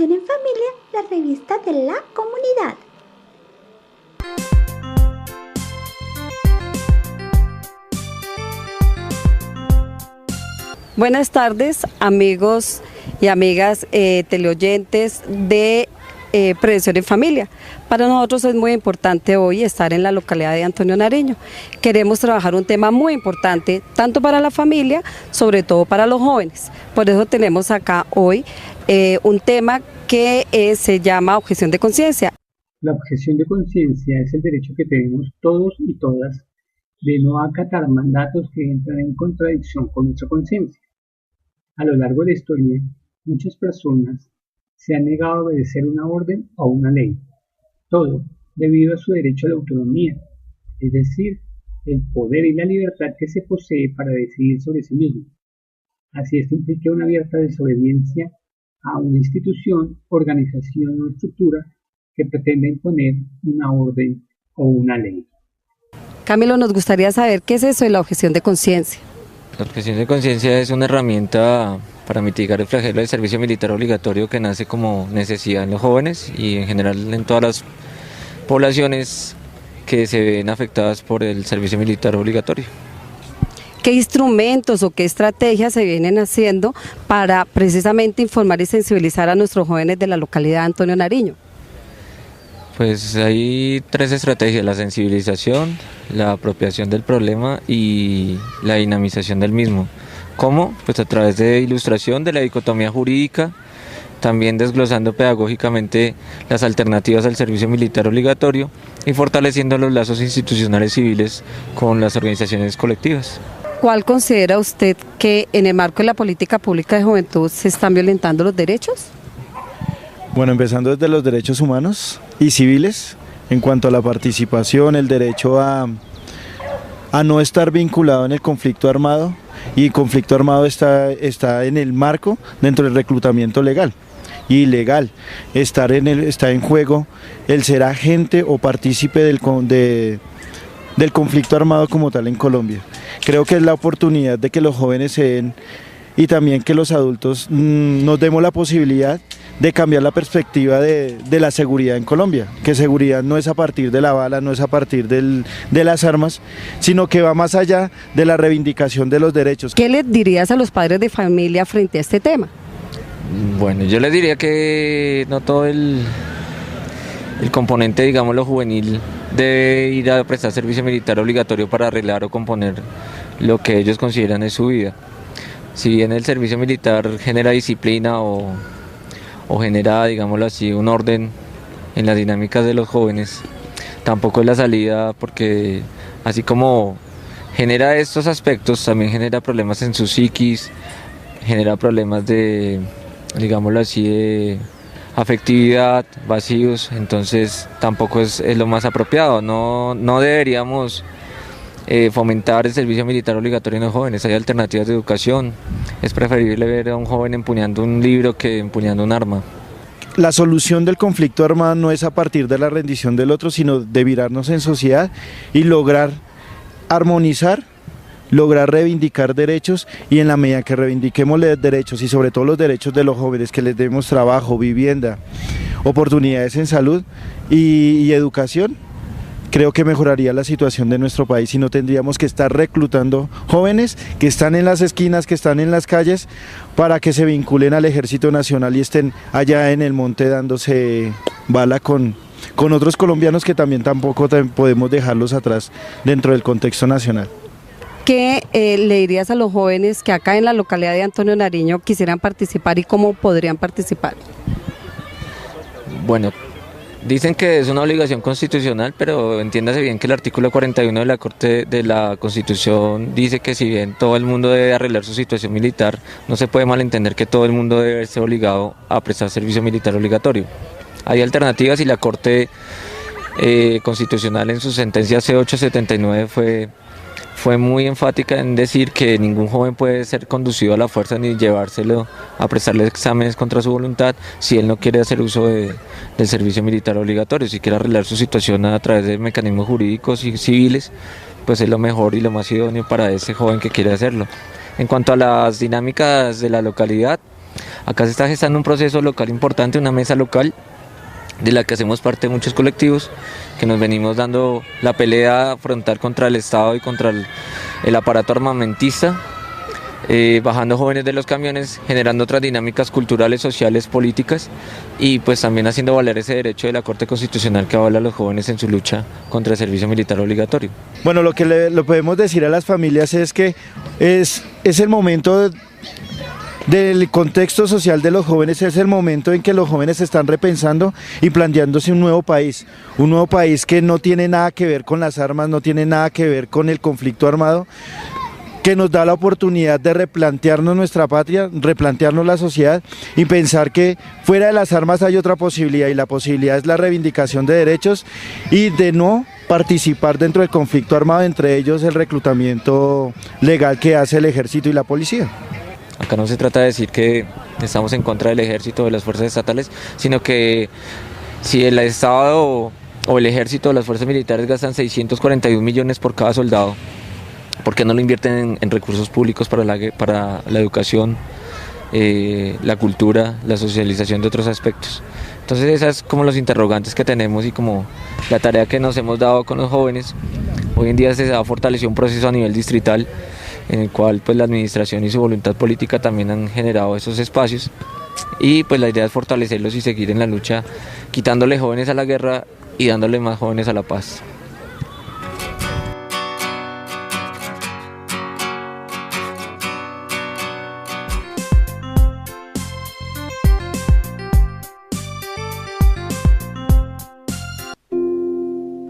Prevención en Familia, la revista de la comunidad. Buenas tardes, amigos y amigas teleoyentes de Prevención en Familia. Para nosotros es muy importante hoy estar en la localidad de Antonio Nariño. Queremos trabajar un tema muy importante, tanto para la familia, sobre todo para los jóvenes. Por eso tenemos acá hoy un tema que se llama objeción de conciencia. La objeción de conciencia es el derecho que tenemos todos y todas de no acatar mandatos que entran en contradicción con nuestra conciencia. A lo largo de la historia, muchas personas se han negado a obedecer una orden o una ley, todo debido a su derecho a la autonomía, es decir, el poder y la libertad que se posee para decidir sobre sí mismo. Así esto implica una abierta desobediencia a una institución, organización o estructura que pretenda imponer una orden o una ley. Camilo, nos gustaría saber qué es eso de la objeción de conciencia. La objeción de conciencia es una herramienta para mitigar el flagelo del servicio militar obligatorio que nace como necesidad en los jóvenes y en general en todas las poblaciones que se ven afectadas por el servicio militar obligatorio. ¿Qué instrumentos o qué estrategias se vienen haciendo para precisamente informar y sensibilizar a nuestros jóvenes de la localidad de Antonio Nariño? Pues hay tres estrategias: la sensibilización, la apropiación del problema y la dinamización del mismo. ¿Cómo? Pues a través de ilustración de la dicotomía jurídica, también desglosando pedagógicamente las alternativas al servicio militar obligatorio y fortaleciendo los lazos institucionales civiles con las organizaciones colectivas. ¿Cuál considera usted que en el marco de la política pública de juventud se están violentando los derechos? Bueno, empezando desde los derechos humanos y civiles, en cuanto a la participación, el derecho a no estar vinculado en el conflicto armado, y el conflicto armado está en el marco dentro del reclutamiento legal y ilegal. Está en juego el ser agente o partícipe del conflicto armado como tal en Colombia. Creo que es la oportunidad de que los jóvenes se den y también que los adultos nos demos la posibilidad de cambiar la perspectiva de la seguridad en Colombia, que seguridad no es a partir de la bala, no es a partir de las armas, sino que va más allá de la reivindicación de los derechos. ¿Qué les dirías a los padres de familia frente a este tema? Bueno, yo les diría que no todo el componente, digámoslo, juvenil debe ir a prestar servicio militar obligatorio para arreglar o componer lo que ellos consideran es su vida. Si bien el servicio militar genera disciplina o genera, digámoslo así, un orden en las dinámicas de los jóvenes, tampoco es la salida, porque así como genera estos aspectos, también genera problemas en su psiquis, genera problemas de, digámoslo así, de afectividad, vacíos. Entonces tampoco es lo más apropiado. No deberíamos fomentar el servicio militar obligatorio en los jóvenes. Hay alternativas de educación. Es preferible ver a un joven empuñando un libro que empuñando un arma. La solución del conflicto armado no es a partir de la rendición del otro, sino de virarnos en sociedad y lograr armonizar, lograr reivindicar derechos, y en la medida que reivindiquemos los derechos y sobre todo los derechos de los jóvenes, que les demos trabajo, vivienda, oportunidades en salud y educación, creo que mejoraría la situación de nuestro país y no tendríamos que estar reclutando jóvenes que están en las esquinas, que están en las calles, para que se vinculen al Ejército Nacional y estén allá en el monte dándose bala con otros colombianos que tampoco podemos dejarlos atrás dentro del contexto nacional. ¿Qué le dirías a los jóvenes que acá en la localidad de Antonio Nariño quisieran participar y cómo podrían participar? Bueno, dicen que es una obligación constitucional, pero entiéndase bien que el artículo 41 de la Corte de la Constitución dice que si bien todo el mundo debe arreglar su situación militar, no se puede malentender que todo el mundo debe ser obligado a prestar servicio militar obligatorio. Hay alternativas y la Corte Constitucional en su sentencia C879 fue muy enfática en decir que ningún joven puede ser conducido a la fuerza ni llevárselo a prestarle exámenes contra su voluntad si él no quiere hacer uso del servicio militar obligatorio. Si quiere arreglar su situación a través de mecanismos jurídicos y civiles, pues es lo mejor y lo más idóneo para ese joven que quiere hacerlo. En cuanto a las dinámicas de la localidad, Acá se está gestando un proceso local importante, una mesa local de la que hacemos parte muchos colectivos, que nos venimos dando la pelea frontal contra el Estado y contra el aparato armamentista, bajando jóvenes de los camiones, generando otras dinámicas culturales, sociales, políticas y pues también haciendo valer ese derecho de la Corte Constitucional que avala a los jóvenes en su lucha contra el servicio militar obligatorio. Bueno, lo que le podemos decir a las familias es que es el momento del contexto social de los jóvenes, es el momento en que los jóvenes se están repensando y planteándose un nuevo país que no tiene nada que ver con las armas, no tiene nada que ver con el conflicto armado, que nos da la oportunidad de replantearnos nuestra patria, replantearnos la sociedad y pensar que fuera de las armas hay otra posibilidad, y la posibilidad es la reivindicación de derechos y de no participar dentro del conflicto armado, entre ellos el reclutamiento legal que hace el ejército y la policía. Acá no se trata de decir que estamos en contra del ejército o de las fuerzas estatales, sino que si el Estado o el ejército o las fuerzas militares gastan 641 millones por cada soldado, ¿por qué no lo invierten en recursos públicos para la educación, la cultura, la socialización de otros aspectos? Entonces esas son como los interrogantes que tenemos y como la tarea que nos hemos dado con los jóvenes. Hoy en día se ha fortalecido un proceso a nivel distrital en el cual pues la administración y su voluntad política también han generado esos espacios y pues la idea es fortalecerlos y seguir en la lucha, quitándole jóvenes a la guerra y dándole más jóvenes a la paz.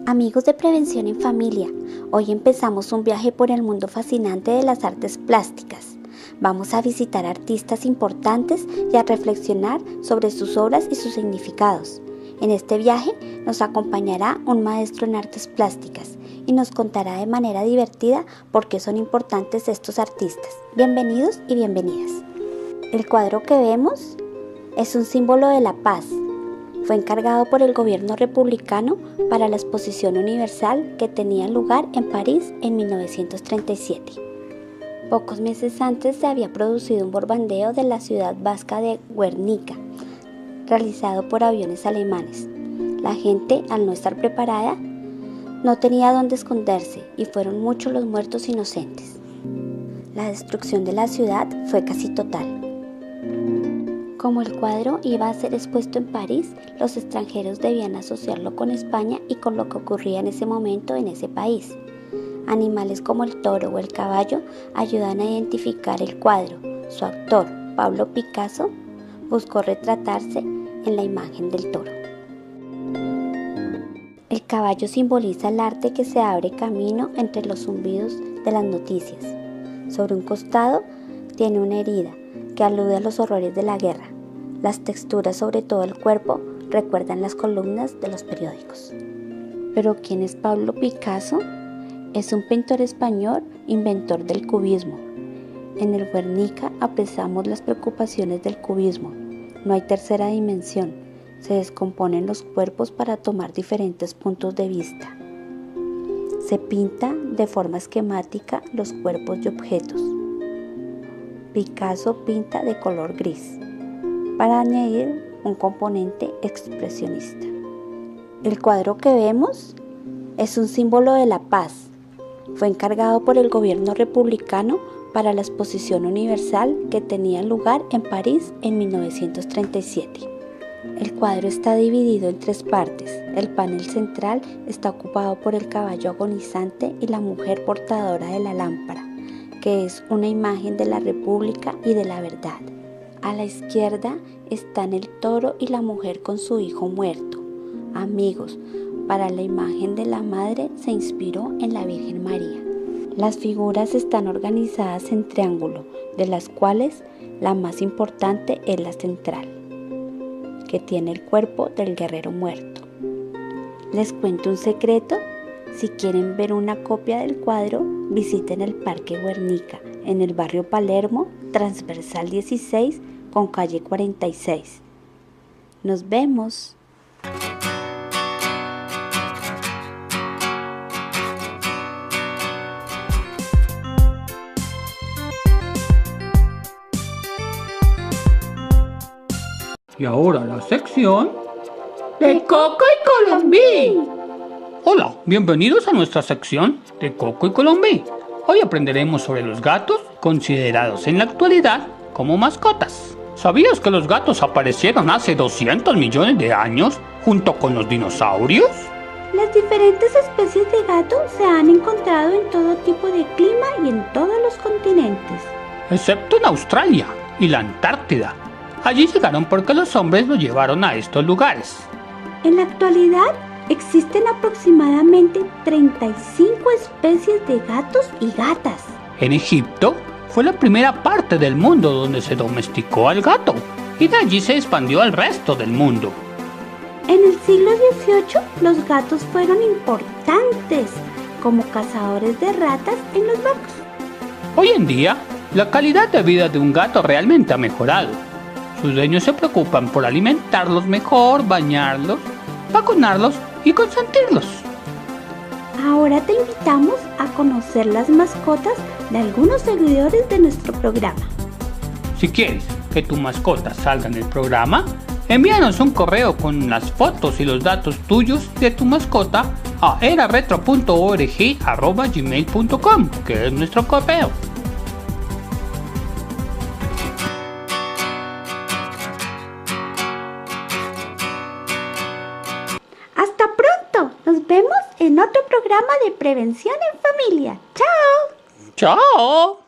Amigos de Prevención en Familia, hoy empezamos un viaje por el mundo fascinante de las artes plásticas. Vamos a visitar artistas importantes y a reflexionar sobre sus obras y sus significados. En este viaje nos acompañará un maestro en artes plásticas y nos contará de manera divertida por qué son importantes estos artistas. Bienvenidos y bienvenidas. El cuadro que vemos es un símbolo de la paz. Fue encargado por el gobierno republicano para la Exposición Universal que tenía lugar en París en 1937. Pocos meses antes se había producido un bombardeo de la ciudad vasca de Guernica, realizado por aviones alemanes. La gente, al no estar preparada, no tenía dónde esconderse y fueron muchos los muertos inocentes. La destrucción de la ciudad fue casi total. Como el cuadro iba a ser expuesto en París, los extranjeros debían asociarlo con España y con lo que ocurría en ese momento en ese país. Animales como el toro o el caballo ayudan a identificar el cuadro. Su autor, Pablo Picasso, buscó retratarse en la imagen del toro. El caballo simboliza el arte que se abre camino entre los zumbidos de las noticias. Sobre un costado tiene una herida que alude a los horrores de la guerra. Las texturas sobre todo el cuerpo recuerdan las columnas de los periódicos. ¿Pero quién es Pablo Picasso? Es un pintor español, inventor del cubismo. En el Guernica apreciamos las preocupaciones del cubismo. No hay tercera dimensión. Se descomponen los cuerpos para tomar diferentes puntos de vista. Se pinta de forma esquemática los cuerpos y objetos. Picasso pinta de color gris, para añadir un componente expresionista. El cuadro que vemos es un símbolo de la paz. Fue encargado por el gobierno republicano para la Exposición Universal que tenía lugar en París en 1937. El cuadro está dividido en tres partes. El panel central está ocupado por el caballo agonizante y la mujer portadora de la lámpara, que es una imagen de la República y de la verdad. A la izquierda están el toro y la mujer con su hijo muerto. Amigos, para la imagen de la madre se inspiró en la Virgen María. Las figuras están organizadas en triángulo, de las cuales la más importante es la central, que tiene el cuerpo del guerrero muerto. Les cuento un secreto. Si quieren ver una copia del cuadro, visiten el Parque Guernica, en el barrio Palermo, transversal 16 con calle 46. ¡Nos vemos! Y ahora la sección de Coco y Colombí. Hola, bienvenidos a nuestra sección de Coco y Colombí. Hoy aprenderemos sobre los gatos considerados en la actualidad como mascotas. ¿Sabías que los gatos aparecieron hace 200 millones de años junto con los dinosaurios? Las diferentes especies de gato se han encontrado en todo tipo de clima y en todos los continentes. Excepto en Australia y la Antártida. Allí llegaron porque los hombres los llevaron a estos lugares. En la actualidad existen aproximadamente 35 especies de gatos y gatas. En Egipto fue la primera parte del mundo donde se domesticó al gato y de allí se expandió al resto del mundo. En el siglo XVIII los gatos fueron importantes como cazadores de ratas en los barcos. Hoy en día, la calidad de vida de un gato realmente ha mejorado. Sus dueños se preocupan por alimentarlos mejor, bañarlos, vacunarlos y consentirlos. Ahora te invitamos a conocer las mascotas de algunos seguidores de nuestro programa. Si quieres que tu mascota salga en el programa, envíanos un correo con las fotos y los datos tuyos de tu mascota a eraretro.org@gmail.com, que es nuestro correo. ¡Hasta pronto! Nos vemos en otro programa de prevención en familia. ¡Chao! ¡Chao!